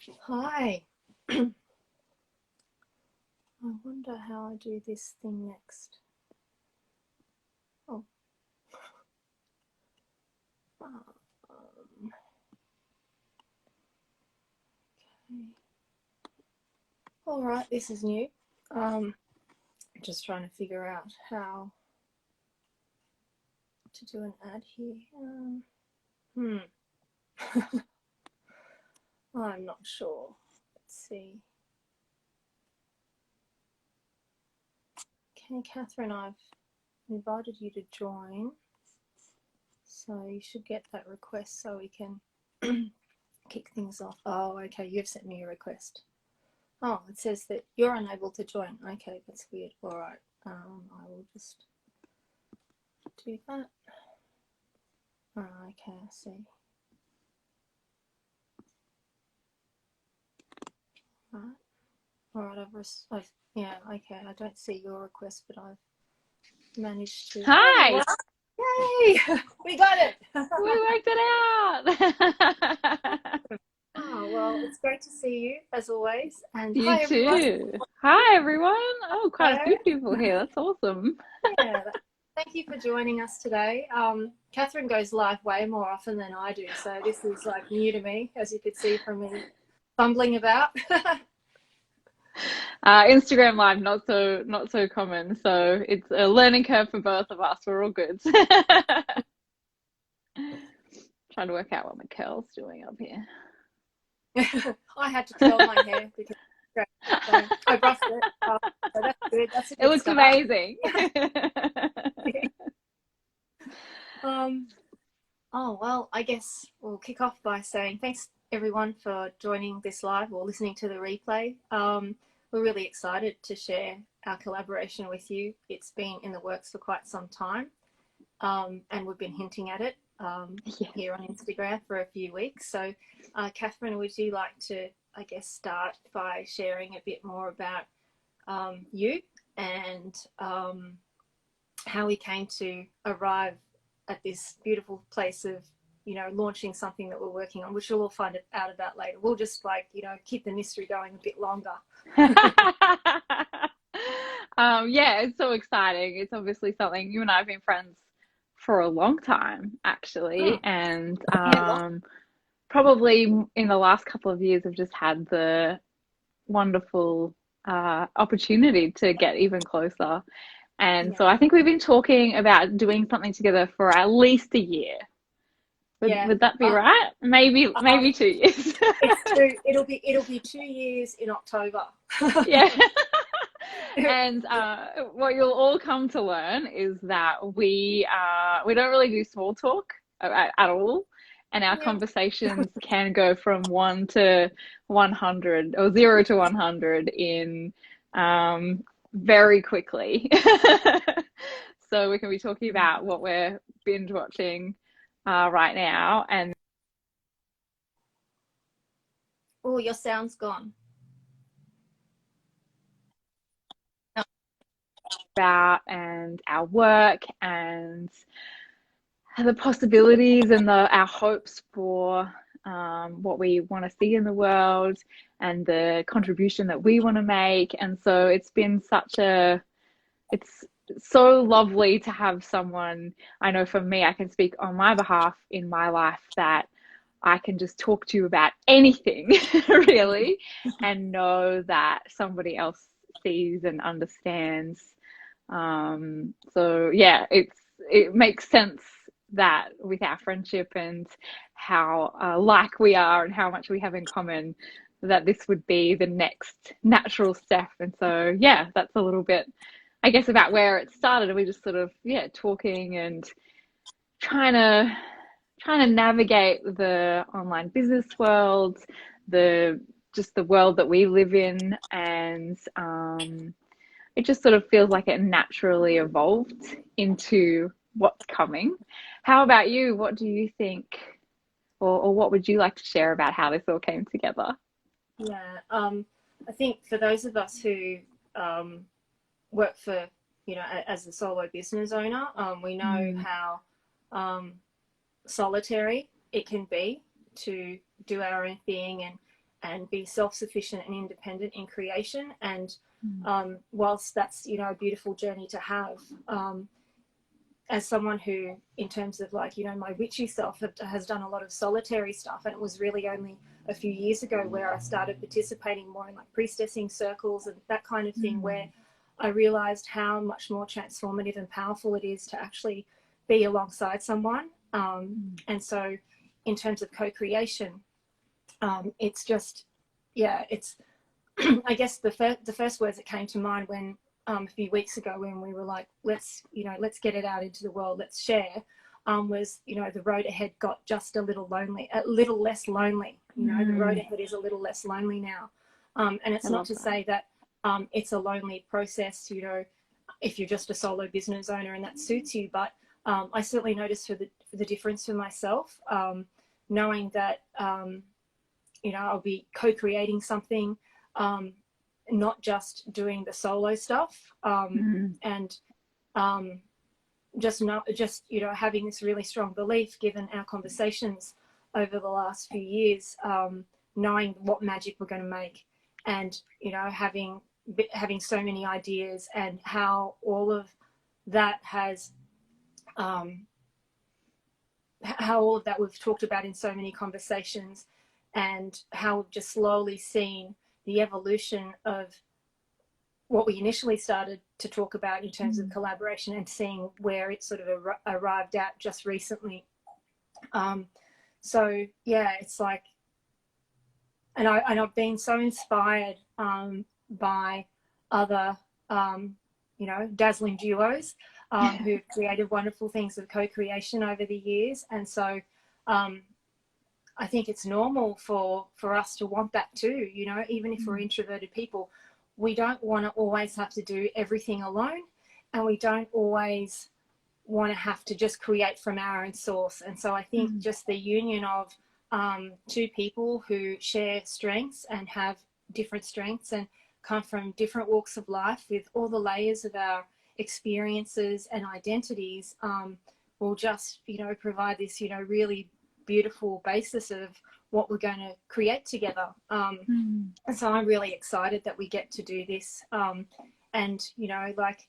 Hi. I wonder how I do this thing next. Oh. Okay. All right, this is new. Just trying to figure out how to do an ad here. I'm not sure. Let's see. Okay, Catherine, I've invited you to join. So you should get that request so we can kick things off. Oh, okay, you've sent me a request. Oh, it says that you're unable to join. Okay, that's weird. All right, I will just do that. Okay, I see. All right, I've yeah, okay, I don't see your request, but I've managed to. Hi! Yay! We got it! We worked it out! Oh, well, it's great to see you, as always. And You hi, everyone. too. Hi, everyone. Oh, quite a Hello. few people here. That's awesome. Yeah, thank you for joining us today. Catherine goes live way more often than I do, so this is like new to me, as you could see from me fumbling about. Instagram Live, not so common, so it's a learning curve for both of us. We're all good. Trying to work out what my curl's doing up here. I had to curl my hair because so I brushed it. So that's good. That's a It good looks start. amazing. Oh, well, I guess we'll kick off by saying thanks everyone for joining this live or listening to the replay. We're really excited to share our collaboration with you. It's been in the works for quite some time, and we've been hinting at it here on Instagram for a few weeks. So, Catherine, would you like to, I guess, start by sharing a bit more about you and how we came to arrive at this beautiful place of, launching something that we're working on, which you'll all find out about later. We'll just keep the mystery going a bit longer. Yeah, it's so exciting. It's obviously something you and I have been friends for a long time, actually, and probably in the last couple of years, I've just had the wonderful opportunity to get even closer. And so I think we've been talking about doing something together for at least a year. Would that be right? Maybe 2 years. It'll be 2 years in October. Yeah. And what you'll all come to learn is that we don't really do small talk at all, and our conversations can go from 1 to 100 or 0 to 100 in very quickly. So we can be talking about what we're binge watching right now, and oh, your sound's gone. about and our work and the possibilities and our hopes for what we want to see in the world and the contribution that we want to make. And so it's so lovely to have someone, I know for me, I can speak on my behalf in my life, that I can just talk to you about anything really, and know that somebody else sees and understands. So yeah, it makes sense that with our friendship and how like we are and how much we have in common, that this would be the next natural step. And so yeah, that's a little bit, I guess, about where it started. We just sort of talking and trying to navigate the online business world, just the world that we live in, and it just sort of feels like it naturally evolved into what's coming. How about you? What do you think, or what would you like to share about how this all came together? Yeah, I think for those of us who work for, as a solo business owner, we know how solitary it can be to do our own thing, and and be self-sufficient and independent in creation. And whilst that's, you know, a beautiful journey to have, as someone who, in terms of like, you know, my witchy self has done a lot of solitary stuff, and it was really only a few years ago where I started participating more in like priestessing circles and that kind of thing, where I realized how much more transformative and powerful it is to actually be alongside someone. And so in terms of co-creation, it's just, yeah, it's, I guess the first words that came to mind when, a few weeks ago when we were like, let's get it out into the world, let's share, was, you know, the road ahead got just a little less lonely. You know, the road ahead is a little less lonely now. And it's not to say that it's a lonely process, you know, if you're just a solo business owner and that suits you. But I certainly noticed for the difference for myself, knowing that, you know, I'll be co-creating something, not just doing the solo stuff, and just you know, having this really strong belief, given our conversations over the last few years, knowing what magic we're going to make, and, you know, having so many ideas, and how all of that has how all of that we've talked about in so many conversations, and how we've just slowly seen the evolution of what we initially started to talk about in terms of collaboration, and seeing where it sort of arrived at just recently. So yeah, it's like, and I've been so inspired by other, you know, dazzling duos who've created wonderful things of co-creation over the years. And so I think it's normal for us to want that too, you know, even if we're introverted people. We don't want to always have to do everything alone, and we don't always want to have to just create from our own source. And so I think just the union of two people who share strengths and have different strengths and come from different walks of life with all the layers of our experiences and identities, will just, you know, provide this, you know, really beautiful basis of what we're going to create together. And so I'm really excited that we get to do this. And, you know, like,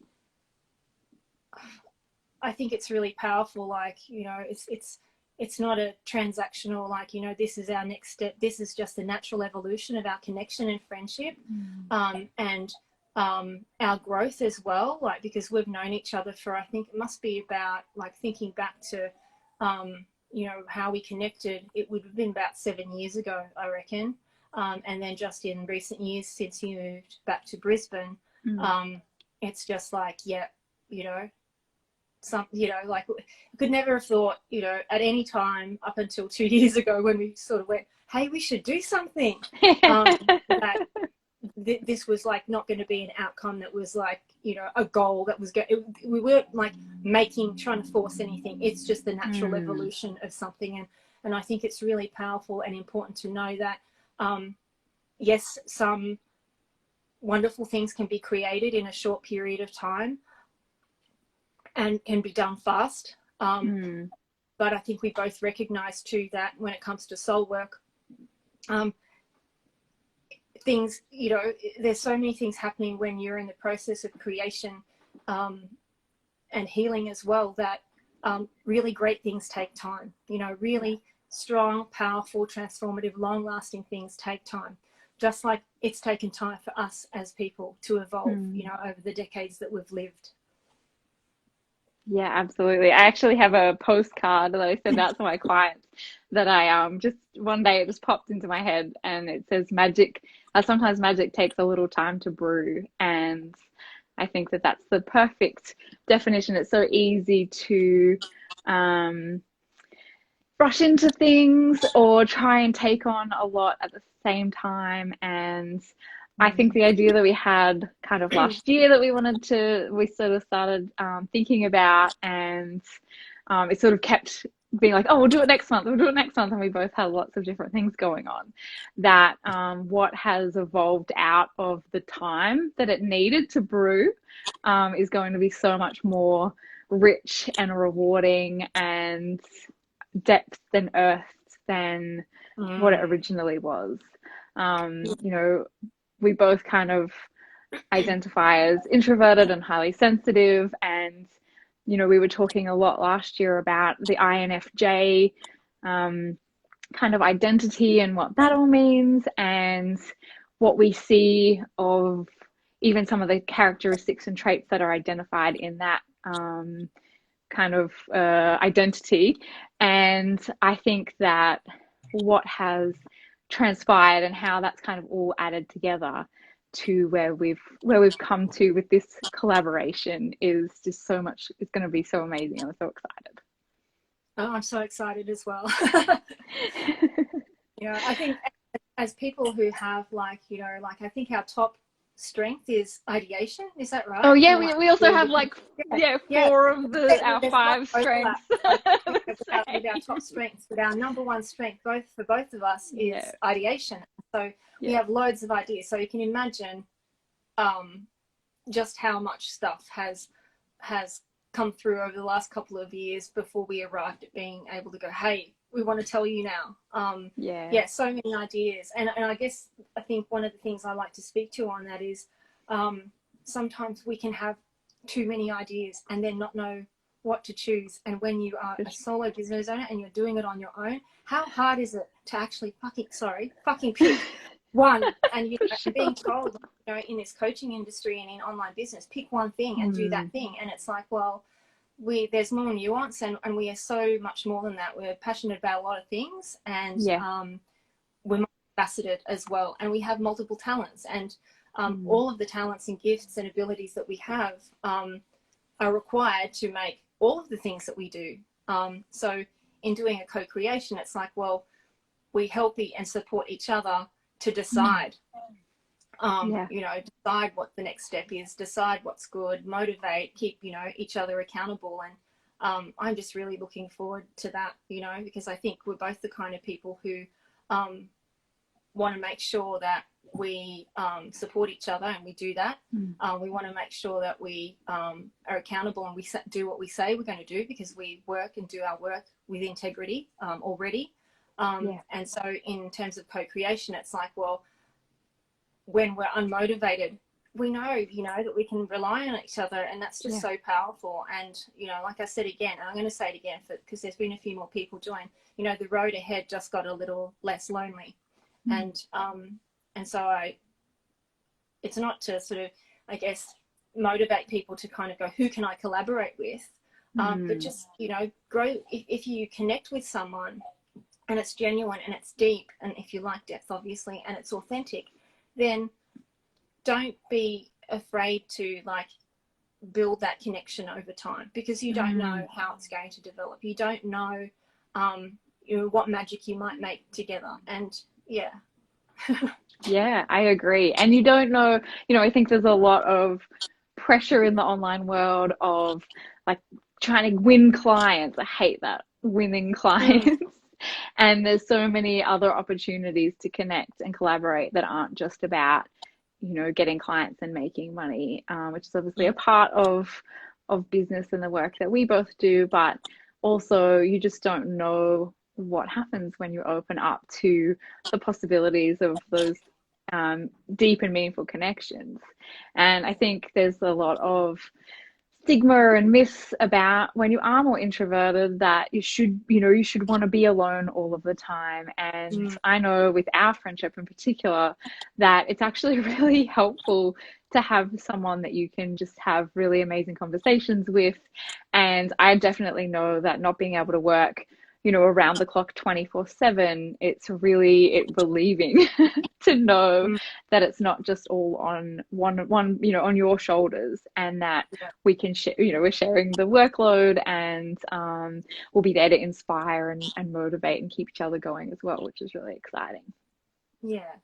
I think it's really powerful. Like, you know, it's not a transactional, like, you know, this is our next step. This is just the natural evolution of our connection and friendship, and our growth as well. Like, because we've known each other for, I think it must be about, like, thinking back to, you know, how we connected, it would have been about 7 years ago, I reckon. And then just in recent years, since you moved back to Brisbane, it's just like, yeah, you know, you know, like, I could never have thought, you know, at any time up until 2 years ago when we sort of went, hey, we should do something, that this was like not going to be an outcome that was like, you know, a goal that was we weren't like trying to force anything. It's just the natural evolution of something. And I think it's really powerful and important to know that, yes, some wonderful things can be created in a short period of time and can be done fast. But I think we both recognize too that when it comes to soul work, things, you know, there's so many things happening when you're in the process of creation, and healing as well, that really great things take time. You know, really strong, powerful, transformative, long-lasting things take time. Just like it's taken time for us as people to evolve, you know, over the decades that we've lived. Yeah, absolutely. I actually have a postcard that I send out to my clients that I just one day it just popped into my head, and it says magic. Sometimes magic takes a little time to brew, and I think that that's the perfect definition. It's so easy to rush into things or try and take on a lot at the same time. And I think the idea that we had kind of last year that we sort of started thinking about, and it sort of kept being like, oh, we'll do it next month, and we both had lots of different things going on, that what has evolved out of the time that it needed to brew is going to be so much more rich and rewarding and depth and earth than what it originally was. You know, we both kind of identify as introverted and highly sensitive, and you know, we were talking a lot last year about the INFJ kind of identity and what that all means, and what we see of even some of the characteristics and traits that are identified in that kind of identity. And I think that what has transpired and how that's kind of all added together to where we've come to with this collaboration is just so much. It's going to be so amazing. I'm so excited. Oh, I'm so excited as well. I think as people who have I think our top strength is ideation. Is that right? Oh yeah, we also have four of our five strengths. With our top strengths, but our number one strength, for both of us, is ideation. So we have loads of ideas. So you can imagine just how much stuff has come through over the last couple of years before we arrived at being able to go, hey, we want to tell you now. So many ideas. And I think one of the things I like to speak to on that is sometimes we can have too many ideas and then not know what to choose. And when you are a solo business owner and you're doing it on your own, how hard is it to actually fucking pick one? And being told, in this coaching industry and in online business, pick one thing and do that thing. And it's like, well, there's more nuance, and we are so much more than that. We're passionate about a lot of things, and we're multifaceted as well, and we have multiple talents, and all of the talents and gifts and abilities that we have are required to make all of the things that we do. So in doing a co-creation, it's like, well, we help and support each other to decide decide what the next step is, decide what's good, motivate, keep, each other accountable. And I'm just really looking forward to that, because I think we're both the kind of people who want to make sure that we support each other, and we do that. We want to make sure that we are accountable, and we do what we say we're going to do, because we work and do our work with integrity already. And so in terms of co-creation, it's like, well, when we're unmotivated, we know, that we can rely on each other, and that's just so powerful. And, like I said again, and I'm going to say it again because there's been a few more people join, the road ahead just got a little less lonely. And so it's not to sort of, I guess, motivate people to kind of go, who can I collaborate with? But just, grow. If you connect with someone and it's genuine and it's deep, and if you like depth, obviously, and it's authentic, then don't be afraid to build that connection over time, because you don't know how it's going to develop. You don't know, what magic you might make together. And yeah, I agree. And you don't know, I think there's a lot of pressure in the online world of trying to win clients. I hate that, winning clients. And there's so many other opportunities to connect and collaborate that aren't just about, getting clients and making money, which is obviously a part of business and the work that we both do. But also, you just don't know what happens when you open up to the possibilities of those deep and meaningful connections. And I think there's a lot of stigma and myths about when you are more introverted that you should want to be alone all of the time. And I know with our friendship in particular that it's actually really helpful to have someone that you can just have really amazing conversations with. And I definitely know that not being able to work around the clock 24/7, it's really relieving to know that it's not just all on one on your shoulders, and that we can share, we're sharing the workload, and we'll be there to inspire and motivate and keep each other going as well, which is really exciting. Yeah,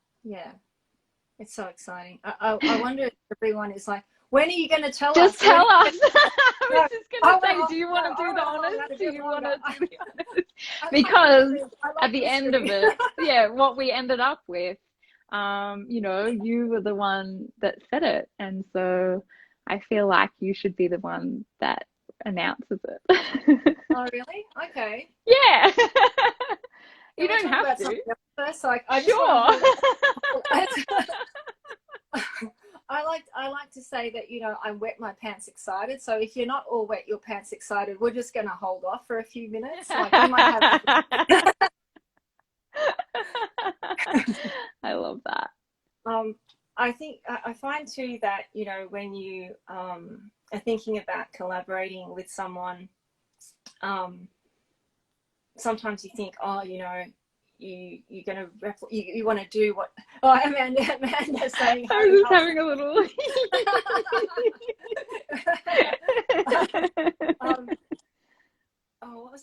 it's so exciting. I wonder if everyone is like, when are you going to tell us? Just tell us. I was just going to say, do you want to do the honors? Do you want to do the honors? Because at the end of it, what we ended up with, you were the one that said it. And so I feel like you should be the one that announces it. Oh, really? Okay. Yeah. You don't have to. First, I just sure. I like to say that, you know, I'm wet my pants excited. So if you're not all wet your pants excited, we're just going to hold off for a few minutes. Like we might have. I love that. I think I find too that, you know, when you are thinking about collaborating with someone, sometimes you think, oh, you know, you're going to you want to do what. Oh, Amanda's saying. I was just having a little.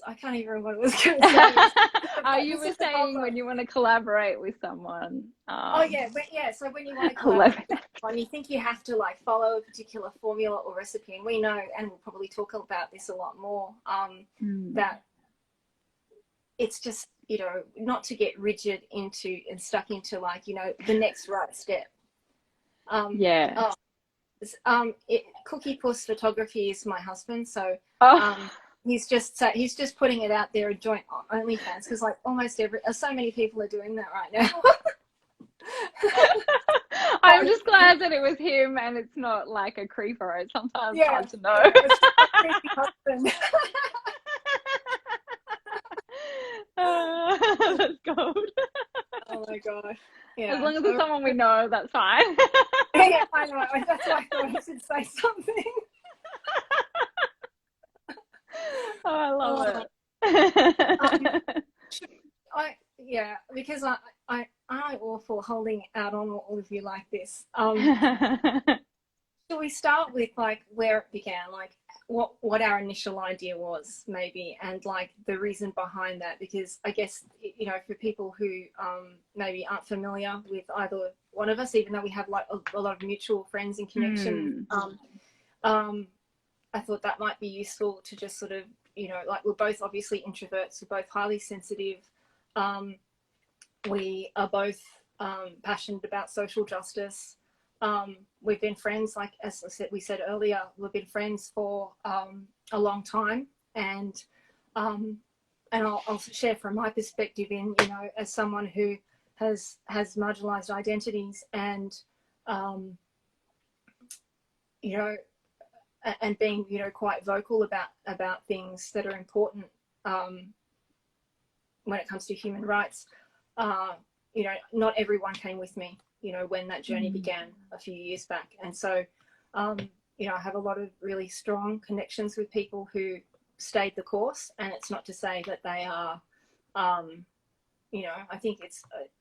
I can't even remember what I was going to say. You were saying when you want to collaborate with someone. So when you want to collaborate with someone, you think you have to like follow a particular formula or recipe, and we know, and we'll probably talk about this a lot more, that it's just, you know, not to get rigid into and stuck into like, you know, the next right step. Cookie Puss Photography is my husband, so he's just putting it out there, a joint OnlyFans, because like almost so many people are doing that right now. I'm just glad that it was him and it's not like a creeper. It's sometimes hard to know. That's gold. Oh my gosh. Yeah. As long as it's someone we know, that's fine. Yeah, I know. That's why I thought I should say something. Oh, I love it. Because I'm awful holding out on all of you like this. Shall we start with like where it began, like what our initial idea was, maybe, and like the reason behind that? Because I guess, you know, for people who maybe aren't familiar with either one of us, even though we have like a lot of mutual friends and connection, I thought that might be useful to just sort of, you know, like we're both obviously introverts, we're both highly sensitive, we are both passionate about social justice. We've been friends, like as we said earlier, we've been friends for a long time, and I'll share from my perspective in, you know, as someone who has marginalized identities, and you know, and being, you know, quite vocal about things that are important when it comes to human rights. You know, not everyone came with me, you know, when that journey began a few years back. And so, you know, I have a lot of really strong connections with people who stayed the course. And it's not to say that they are, you know, I think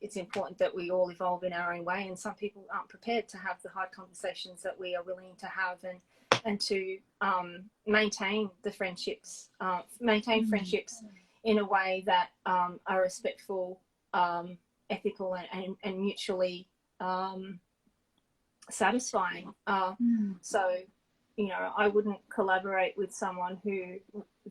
it's important that we all evolve in our own way. And some people aren't prepared to have the hard conversations that we are willing to have, and to maintain the friendships, friendships in a way that are respectful, ethical, and mutually satisfying. So, you know, I wouldn't collaborate with someone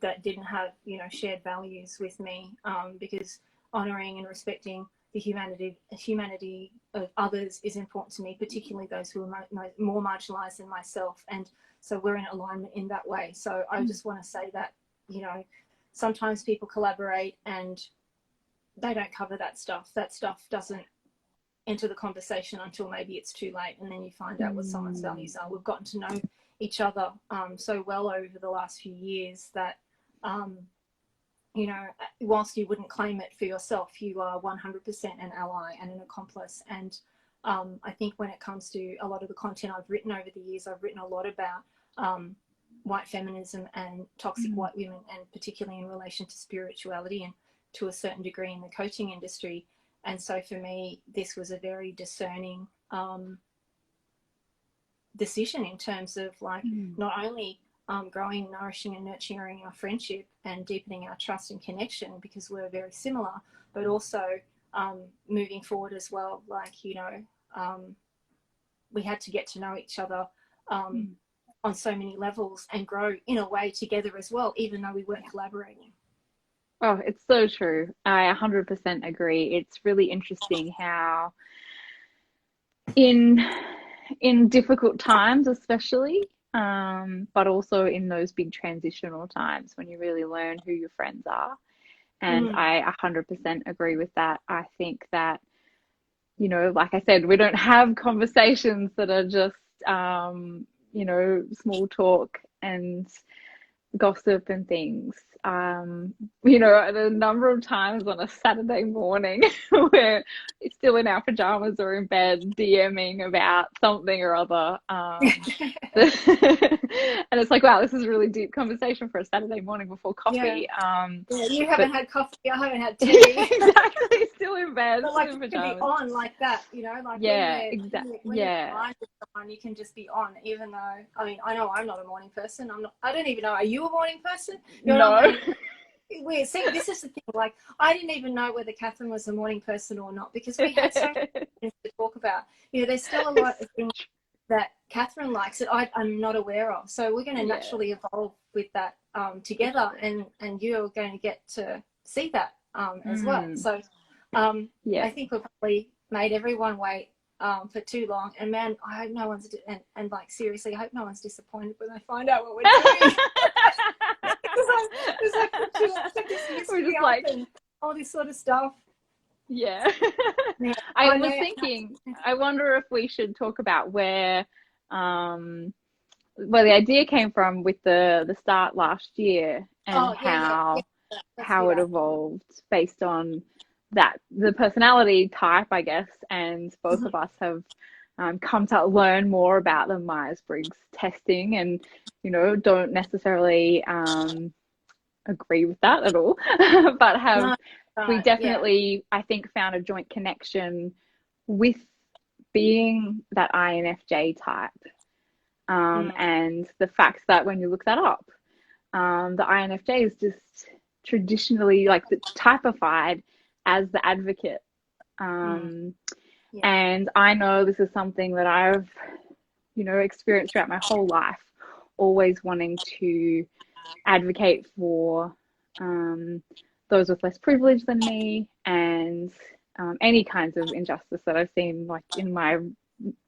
that didn't have, you know, shared values with me, because honouring and respecting the humanity of others is important to me, particularly those who are more marginalised than myself. And so we're in alignment in that way. So I just want to say that, you know, sometimes people collaborate and they don't cover that stuff. That stuff doesn't enter the conversation until maybe it's too late, and then you find out what someone's values are. We've gotten to know each other so well over the last few years that, you know, whilst you wouldn't claim it for yourself, you are 100% an ally and an accomplice. And I think when it comes to a lot of the content I've written over the years, I've written a lot about white feminism and toxic white women, and particularly in relation to spirituality and to a certain degree in the coaching industry. And so for me, this was a very discerning decision in terms of like not only growing, nourishing and nurturing our friendship and deepening our trust and connection because we're very similar, but also moving forward as well. Like, you know, we had to get to know each other on so many levels and grow in a way together as well, even though we weren't collaborating. Oh, it's so true. I 100% agree. It's really interesting how in difficult times especially, but also in those big transitional times when you really learn who your friends are. And I 100% agree with that. I think that, you know, like I said, we don't have conversations that are just, you know, small talk and gossip and things. You know, a number of times on a Saturday morning we're still in our pajamas or in bed DMing about something or other. And it's like, wow, this is a really deep conversation for a Saturday morning before Yeah. coffee. Yeah, you haven't had coffee, I haven't had tea. Exactly, still in bed, But still like in you can be pajamas. on like that, you know, like Yeah, when you're yeah. aligned with someone, you can just be on, even though, I mean, I know I'm not a morning person. I don't even know, are you a morning person? You're not a No. morning person. Weird. See, this is the thing. Like, I didn't even know whether Katherine was a morning person or not because we had so many things to talk about. You know, there's still a lot of things that Katherine likes that I'm not aware of. So we're going to naturally evolve with that together, and you're going to get to see that as well. So I think we've probably made everyone wait for too long. And man, I hope no one's and like seriously, I hope no one's disappointed when they find out what we're doing. There's like this mystery up and all this sort of stuff. Yeah. I was thinking, I wonder if we should talk about where the idea came from with the start last year and how it evolved based on that, the personality type, I guess, and both of us have come to learn more about the Myers-Briggs testing, and you know, don't necessarily agree with that at all, but we definitely, I think, found a joint connection with being that INFJ type, and the fact that when you look that up, the INFJ is just traditionally like typified as the advocate. And I know this is something that I've, you know, experienced throughout my whole life, always wanting to advocate for those with less privilege than me, and any kinds of injustice that I've seen, like in my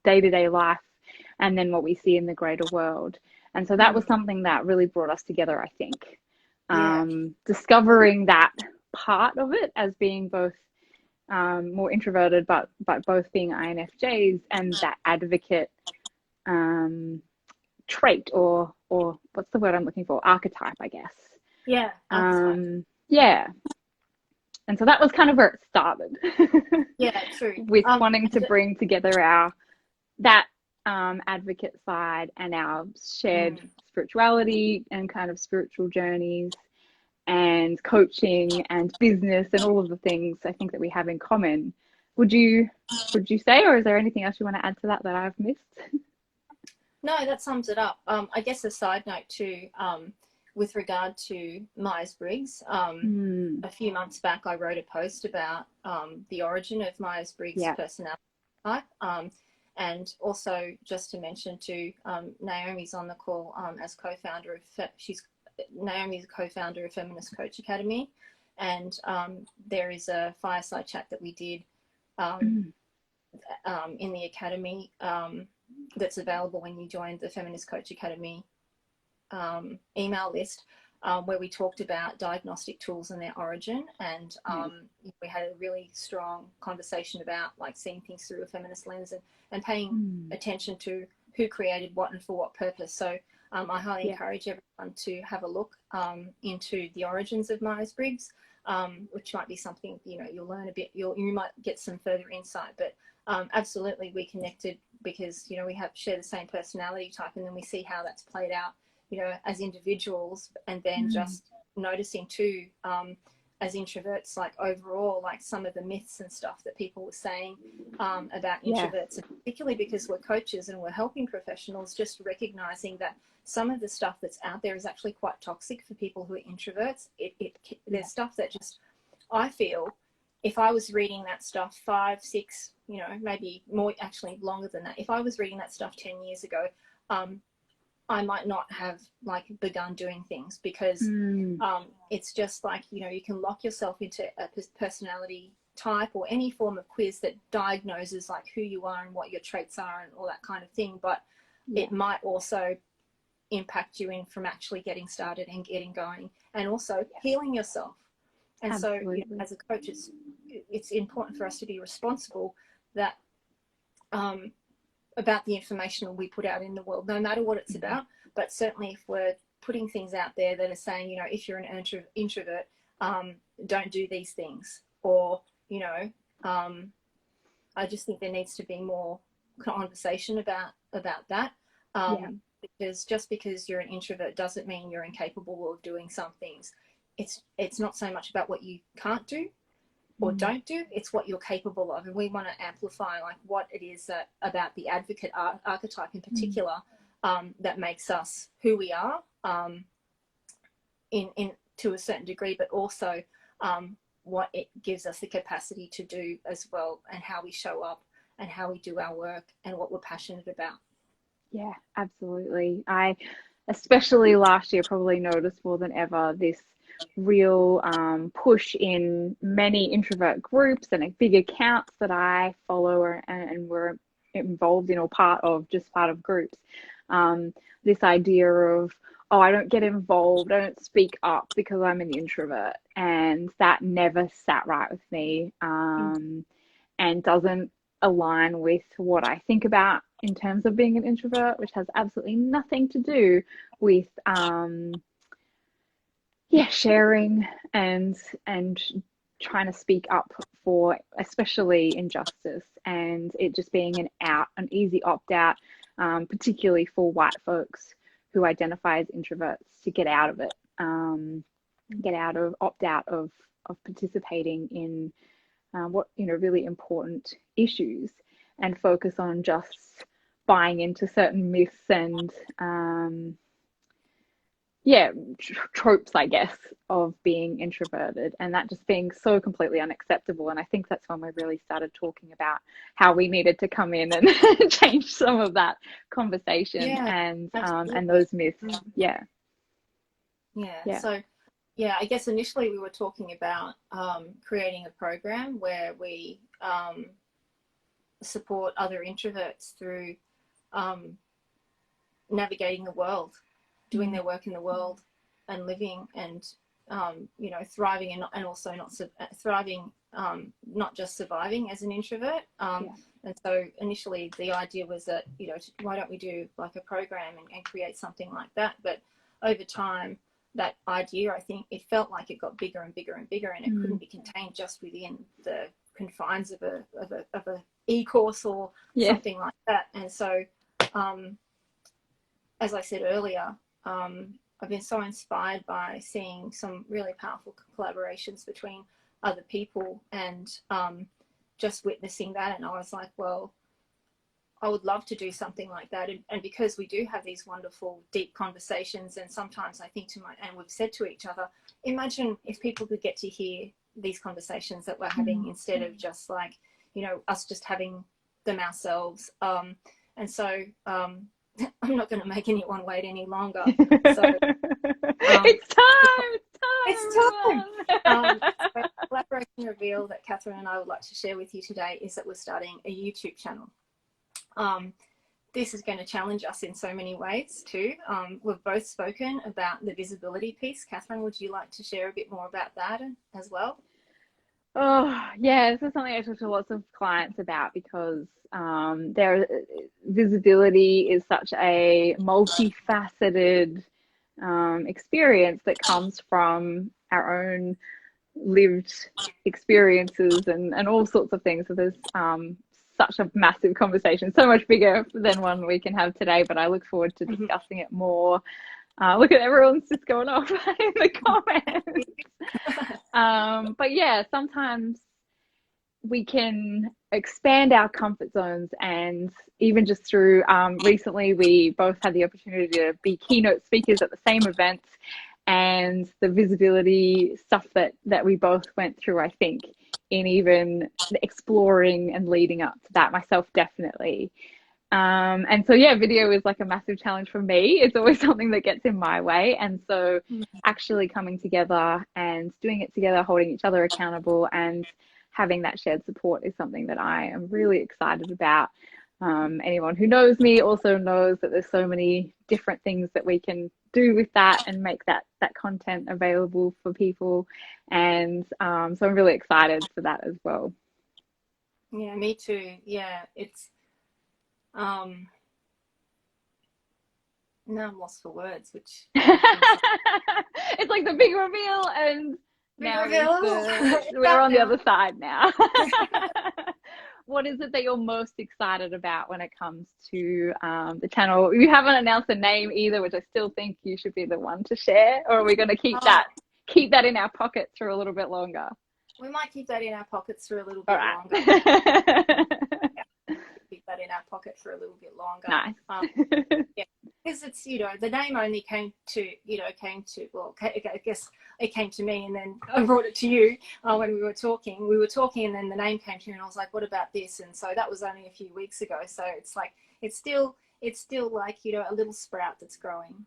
day-to-day life, and then what we see in the greater world. And so that was something that really brought us together, I think. Discovering that part of it as being both more introverted, but both being INFJs, and that advocate trait, or what's the word I'm looking for? Archetype, I guess. Yeah. Yeah. And so that was kind of where it started. Yeah, true. With wanting to bring together that advocate side and our shared spirituality and kind of spiritual journeys and coaching and business and all of the things I think that we have in common. Would you say, or is there anything else you want to add to that I've missed? No, that sums it up. I guess a side note too, with regard to Myers-Briggs, a few months back I wrote a post about the origin of Myers-Briggs personality type, and also just to mention too, Naomi's on the call as co-founder of Naomi's a co-founder of Feminist Coach Academy, and there is a fireside chat that we did in the academy that's available when you join the Feminist Coach Academy email list, where we talked about diagnostic tools and their origin, and we had a really strong conversation about like seeing things through a feminist lens and paying attention to who created what and for what purpose. So I highly encourage everyone to have a look into the origins of Myers-Briggs, which might be something, you know, you'll learn a bit, you might get some further insight, but absolutely we connected because, you know, we share the same personality type, and then we see how that's played out, you know, as individuals, and then just noticing too, as introverts, like overall, like some of the myths and stuff that people were saying about introverts, and particularly because we're coaches and we're helping professionals, just recognizing that some of the stuff that's out there is actually quite toxic for people who are introverts. There's stuff that just, I feel, if I was reading that stuff 5, 6, you know, maybe more, actually longer than that, if I was reading that stuff 10 years ago, I might not have like begun doing things, because it's just like, you know, you can lock yourself into a personality type or any form of quiz that diagnoses like who you are and what your traits are and all that kind of thing, but it might also impact you in from actually getting started and getting going, and also healing yourself. And so, you know, as a coach, it's important for us to be responsible, that about the information we put out in the world, no matter what it's about. But certainly if we're putting things out there that are saying, you know, if you're an introvert, don't do these things, or, you know, I just think there needs to be more conversation about that. Because just because you're an introvert doesn't mean you're incapable of doing some things. It's not so much about what you can't do or don't do, it's what you're capable of. And we want to amplify like what it is about the advocate archetype in particular that makes us who we are in to a certain degree, but also what it gives us the capacity to do as well, and how we show up and how we do our work and what we're passionate about. Yeah, absolutely. I, especially last year, probably noticed more than ever this real push in many introvert groups and big accounts that I follow and were involved in or part of groups. This idea of, oh, I don't get involved, I don't speak up because I'm an introvert. And that never sat right with me, and doesn't align with what I think about in terms of being an introvert, which has absolutely nothing to do with sharing and trying to speak up for especially injustice, and it just being an easy opt out, particularly for white folks who identify as introverts, to get out of it, opt out of participating in what, you know, really important issues, and focus on just buying into certain myths and tropes, I guess, of being introverted, and that just being so completely unacceptable. And I think that's when we really started talking about how we needed to come in and change some of that conversation and those myths. Yeah. So I guess initially we were talking about creating a program where we support other introverts through navigating the world, doing their work in the world, and living and you know, thriving and also not thriving, not just surviving as an introvert. And so initially the idea was that, you know, why don't we do like a program and create something like that? But over time, that idea, I think it felt like it got bigger and bigger and bigger, and it couldn't be contained just within the confines of a e-course or something like that. And so as I said earlier, I've been so inspired by seeing some really powerful collaborations between other people, and just witnessing that. And I was like, well, I would love to do something like that. And because we do have these wonderful, deep conversations, and sometimes I think and we've said to each other, imagine if people could get to hear these conversations that we're having instead of just like, you know, us just having them ourselves. And so I'm not going to make anyone wait any longer. So it's time. So a collaboration reveal that Katherine and I would like to share with you today is that we're starting a YouTube channel. This is going to challenge us in so many ways too. We've both spoken about the visibility piece. Katherine, would you like to share a bit more about that as well? Oh, yeah, this is something I talk to lots of clients about, because visibility is such a multifaceted experience that comes from our own lived experiences and all sorts of things. So there's such a massive conversation, so much bigger than one we can have today, but I look forward to discussing it more. Look at everyone's just going off in the comments. But yeah, sometimes we can expand our comfort zones, and even just through recently we both had the opportunity to be keynote speakers at the same event, and the visibility stuff that we both went through, I think, in even exploring and leading up to that, myself definitely. And so yeah, video is like a massive challenge for me. It's always something that gets in my way, and so actually coming together and doing it together, holding each other accountable and having that shared support is something that I am really excited about. Anyone who knows me also knows that there's so many different things that we can do with that and make that content available for people, and so I'm really excited for that as well. Yeah, me too. Yeah, it's now I'm lost for words, which It's like the big reveal, and big now reveal. It's we're out on the now. other side now. What is it that you're most excited about when it comes to the channel? You haven't announced a name either, which I still think you should be the one to share. Or are we going to Oh, keep that in our pockets for a little bit longer? we might keep that in our pockets for a little All bit longer. right. Yeah, keep that in our pocket for a little bit longer. Nice. Yeah, because it's, the name only well, I guess it came to me, and then I brought it to you when we were talking, and then the name came to you, and I was like, what about this? And so that was only a few weeks ago. So it's like, it's still like, a little sprout that's growing.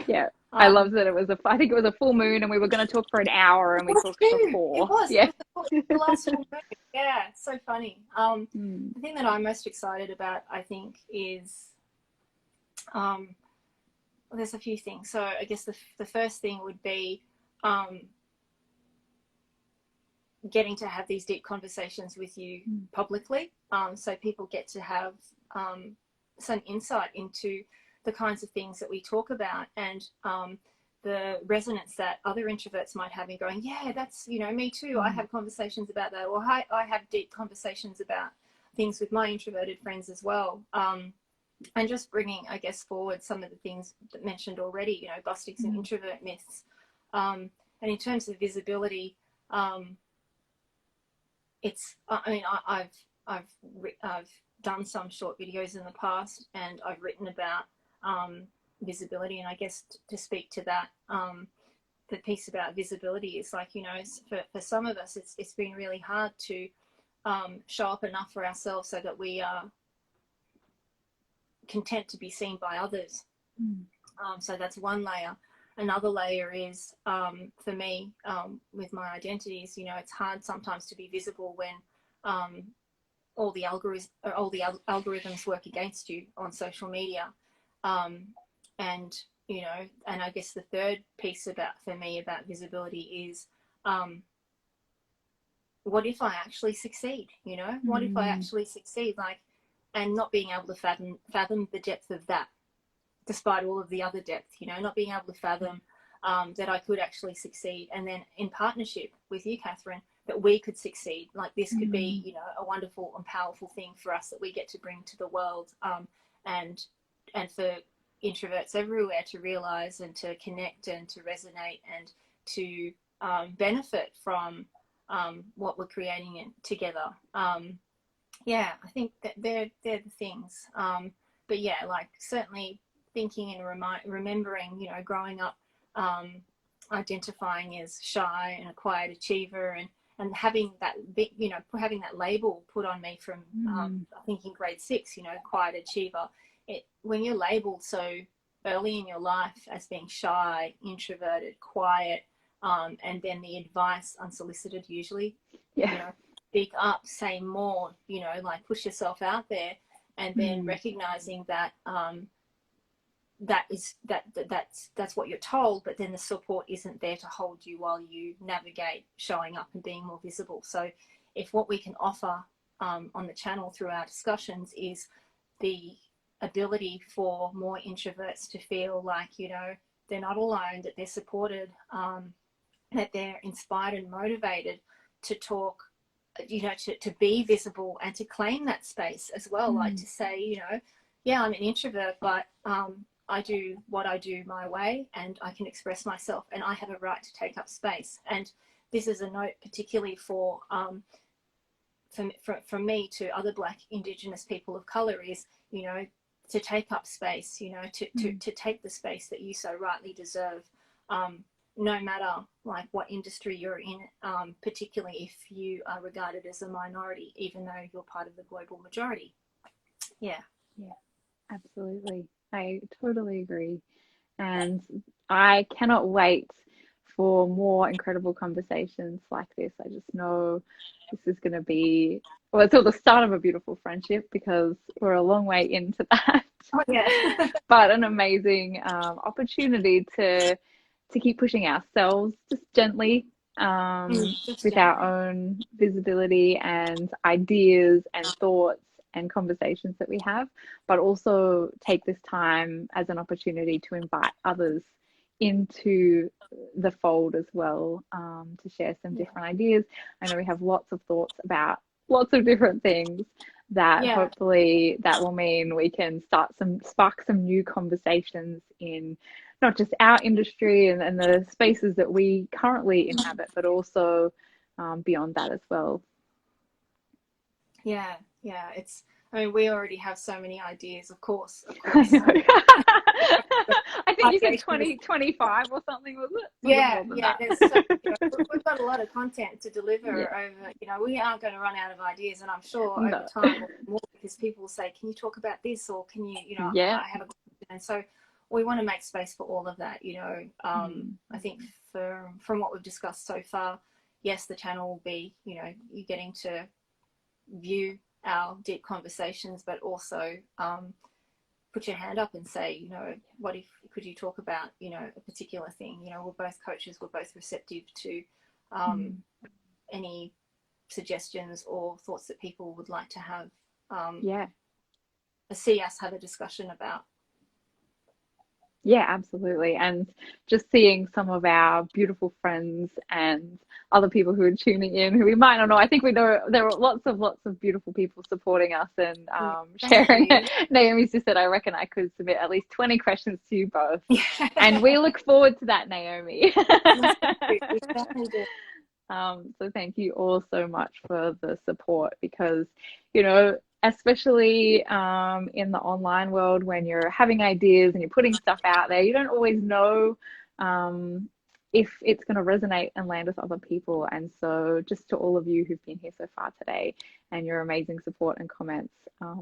Yeah, I love that I think it was a full moon, and we were going to talk for an hour, and we talked for It 4. was. Yeah. It was the last full moon. Yeah, so funny. The thing that I'm most excited about, I think, is well, there's a few things. So I guess the first thing would be getting to have these deep conversations with you publicly, so people get to have some insight into the kinds of things that we talk about, and the resonance that other introverts might have in going, yeah, that's, me too. I have conversations about that, or I have deep conversations about things with my introverted friends as well. And just bringing, I guess, forward some of the things that mentioned already, busting some introvert myths. And in terms of visibility, it's, I mean, I've done some short videos in the past, and I've written about visibility. And I guess to speak to that, the piece about visibility is like, for some of us, it's been really hard to show up enough for ourselves so that we are content to be seen by others. So that's one layer. Another layer is, for me, with my identities, it's hard sometimes to be visible when all the algorithms work against you on social media. And I guess the third piece for me about visibility is, what if I actually succeed? What if I actually succeed? Like, and not being able to fathom the depth of that, despite all of the other depth, not being able to fathom that I could actually succeed. And then in partnership with you, Katherine, that we could succeed. Like, this could be, a wonderful and powerful thing for us that we get to bring to the world. And for introverts everywhere to realize and to connect and to resonate and to benefit from what we're creating together. Yeah, I think that they're the things. But yeah, like, certainly thinking and remembering, growing up, identifying as shy and a quiet achiever, and having that big, having that label put on me from, I think in grade 6, quiet achiever. When you're labeled so early in your life as being shy, introverted, quiet, and then the advice unsolicited usually, speak up, say more, like, push yourself out there, and then recognizing that that's what you're told, but then the support isn't there to hold you while you navigate showing up and being more visible. So if what we can offer on the channel through our discussions is the ability for more introverts to feel like, they're not alone, that they're supported, that they're inspired and motivated to talk, to be visible and to claim that space as well. Like, to say, yeah, I'm an introvert, but I do what I do my way, and I can express myself, and I have a right to take up space. And this is a note particularly for from me to other Black, Indigenous people of colour, is, to take up space, to take the space that you so rightly deserve, no matter like what industry you're in, particularly if you are regarded as a minority, even though you're part of the global majority. Yeah, Absolutely. I totally agree. And I cannot wait for more incredible conversations like this. I just know this is going to be, well, it's all the start of a beautiful friendship, because we're a long way into that. Oh, yeah. But an amazing opportunity to keep pushing ourselves just gently Just with our generally. own visibility and ideas and thoughts and conversations that we have, but also take this time as an opportunity to invite others into the fold as well, to share some Yeah. different ideas. I know we have lots of thoughts about lots of different things that Yeah. hopefully that will mean we can spark some new conversations in not just our industry and the spaces that we currently inhabit, but also beyond that as well. Yeah. Yeah. I mean, we already have so many ideas, of course, of I course. know. I think you said Ideation is 2025 or something, was it? Was it Yeah, more than yeah. that? There's so we've got a lot of content to Yeah. deliver over. We aren't going to run out of ideas, and I'm sure over No. time we'll more because people will say, "Can you talk about this?" or "Can you?" Yeah. I have a question, and so we want to make space for all of that. Mm. I think from what we've discussed so far, yes, the channel will be you getting to view our deep conversations, but also put your hand up and say, what if could you talk about, a particular thing? We're both coaches, we're both receptive to Mm. any suggestions or thoughts that people would like to have, Yeah. see us have a discussion about. Yeah, absolutely. And just seeing some of our beautiful friends and other people who are tuning in who we might not know. I think we know there are lots of beautiful people supporting us and Yeah, thank sharing. you. Naomi's just said, I reckon I could submit at least 20 questions to you both. And Yeah. we look forward to that, Naomi. Yes, we certainly do. So thank you all so much for the support because, especially in the online world when you're having ideas and you're putting stuff out there, you don't always know um, if it's going to resonate and land with other people. And so just to all of you who've been here so far today and your amazing support and comments,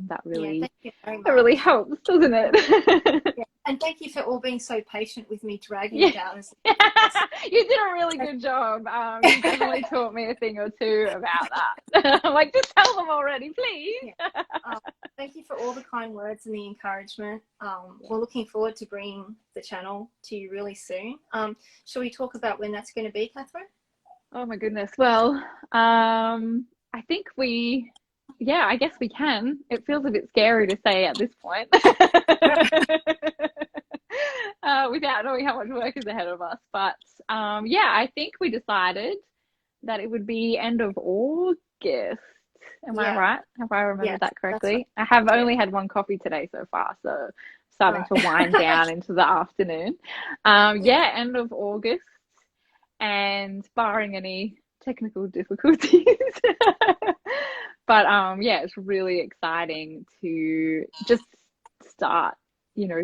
that Yeah, really thank you very that really much. helps, doesn't it? Yeah. And thank you for all being so patient with me dragging Yeah. it out as You did a really good job. You definitely taught me a thing or two about that. I'm like, just tell them already, please. Yeah. Thank you for all the kind words and the encouragement. We're looking forward to bringing the channel to you really soon. Shall we talk about when that's going to be, Katherine? Oh my goodness. Well, I think I guess we can. It feels a bit scary to say at this point. Without knowing how much work is ahead of us. But I think we decided that it would be end of August. Am I Yeah. right? Have I remembered Yes, that that's right. correctly? I have Yeah. only had one coffee today so far, so starting Right. to wind down into the afternoon. Yeah. End of August, and barring any technical difficulties. But it's really exciting to just start,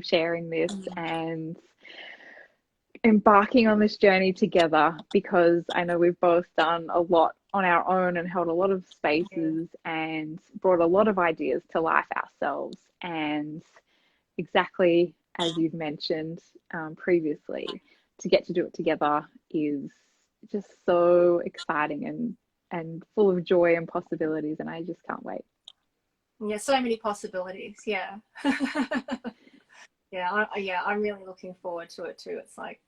sharing this and embarking on this journey together because I know we've both done a lot on our own and held a lot of Yeah. spaces and brought a lot of ideas to life ourselves. And exactly as you've mentioned previously, to get to do it together is just so exciting and full of joy and possibilities. And I just can't wait. Yeah. So many possibilities. Yeah. Yeah. I'm really looking forward to it too. It's like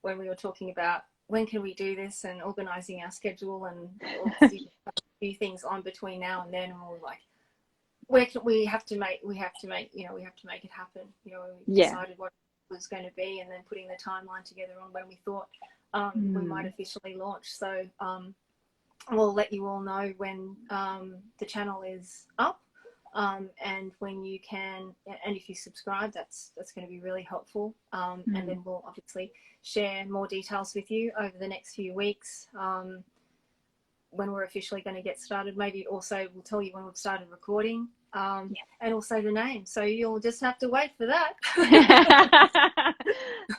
when we were talking about when can we do this and organizing our schedule and obviously a few things on between now and then, and we're like, where can we have to make we have to make it happen. We Yeah. decided what it was going to be, and then putting the timeline together on when we thought we might officially launch. So we'll let you all know when the channel is up, and when you can, and if you subscribe, that's going to be really helpful. And then we'll obviously share more details with you over the next few weeks. When we're officially going to get started, maybe also we'll tell you when we've started recording, and also the name. So you'll just have to wait for that.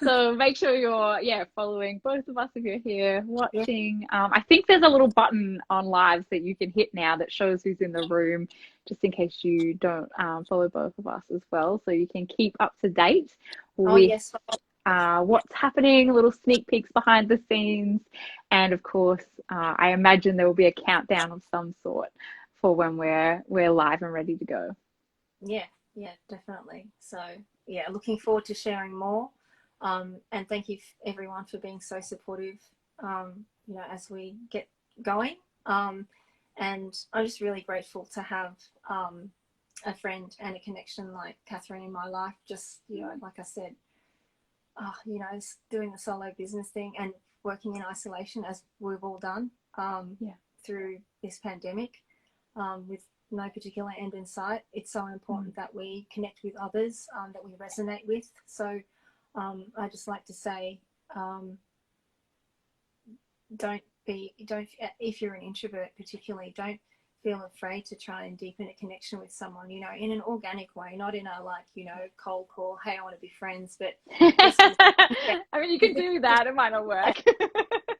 So make sure you're following both of us if you're here Yeah. watching. I think there's a little button on lives that you can hit now that shows who's in the room, just in case you don't follow both of us as well. So you can keep up to date Oh with yes. what's happening, little sneak peeks behind the scenes. And of course, I imagine there will be a countdown of some sort for when we're live and ready to go. Yeah, definitely. So yeah, looking forward to sharing more. And thank you everyone for being so supportive as we get going. And I'm just really grateful to have a friend and a connection like Katherine in my life. Just, like I said, doing the solo business thing and working in isolation as we've all done through this pandemic with no particular end in sight. It's so important that we connect with others that we resonate with. So I just like to say, if you're an introvert particularly, don't feel afraid to try and deepen a connection with someone, in an organic way, not in a cold call, hey, I want to be friends, but just, I mean, you can do that, it might not work.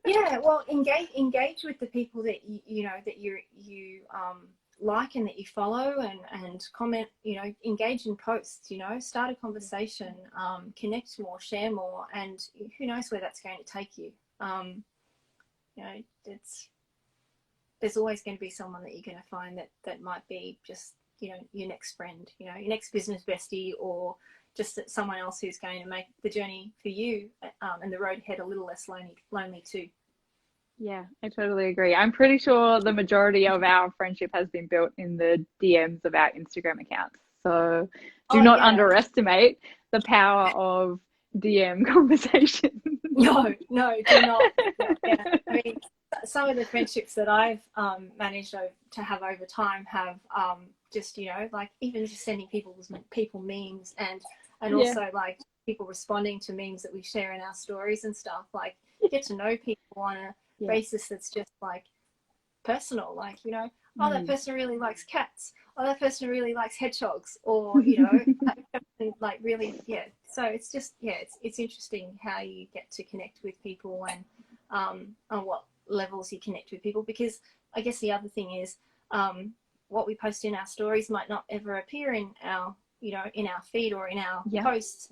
Yeah, well, engage with the people that you like and that you follow, and comment, engage in posts, start a conversation, connect more, share more, and who knows where that's going to take you. There's always going to be someone that you're going to find that might be just, your next friend, your next business bestie, or just someone else who's going to make the journey for you and the road ahead a little less lonely too. Yeah, I totally agree. I'm pretty sure the majority of our friendship has been built in the DMs of our Instagram accounts. So do not underestimate the power of DM conversation. No, do not. Yeah. I mean, some of the friendships that I've managed to have over time have just, like even just sending people memes and also like people responding to memes that we share in our stories and stuff. Like, you get to know people on a basis that's just like personal, like, oh, that person really likes cats, oh, that person really likes hedgehogs, or like really, so it's just it's interesting how you get to connect with people and on what levels you connect with people, because I guess the other thing is what we post in our stories might not ever appear in our in our feed or in our posts.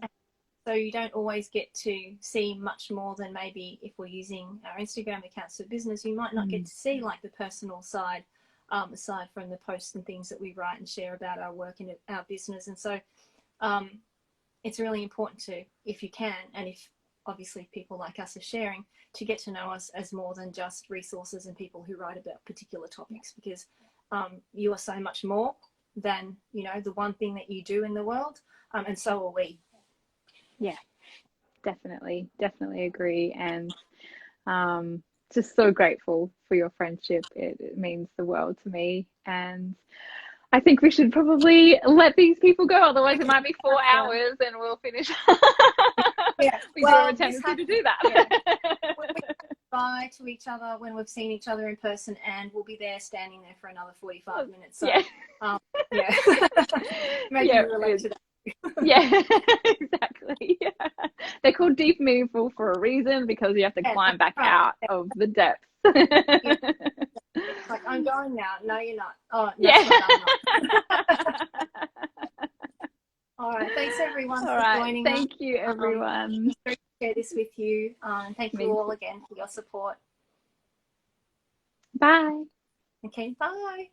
So you don't always get to see much more than maybe if we're using our Instagram accounts for business. You might not get to see like the personal side, aside from the posts and things that we write and share about our work and our business. And so it's really important to, if you can, and if obviously people like us are sharing, to get to know us as more than just resources and people who write about particular topics, because you are so much more than, the one thing that you do in the world, and so are we. Yeah, definitely agree. And just so grateful for your friendship. It means the world to me. And I think we should probably let these people go, otherwise it might be 4 hours and we'll finish. We do have a tendency to do that. We say bye to each other when we've seen each other in person, and we'll be there standing there for another 45 minutes. So, maybe you relate to that. Exactly. They're called deep and meaningful for a reason, because you have to climb back out of the depths. Like, I'm going now. No, you're not. Oh, no, I'm not. All right. Thanks everyone for joining us. Thank you, everyone. To share this with you. Thank you all again for your support. Bye. Okay. Bye.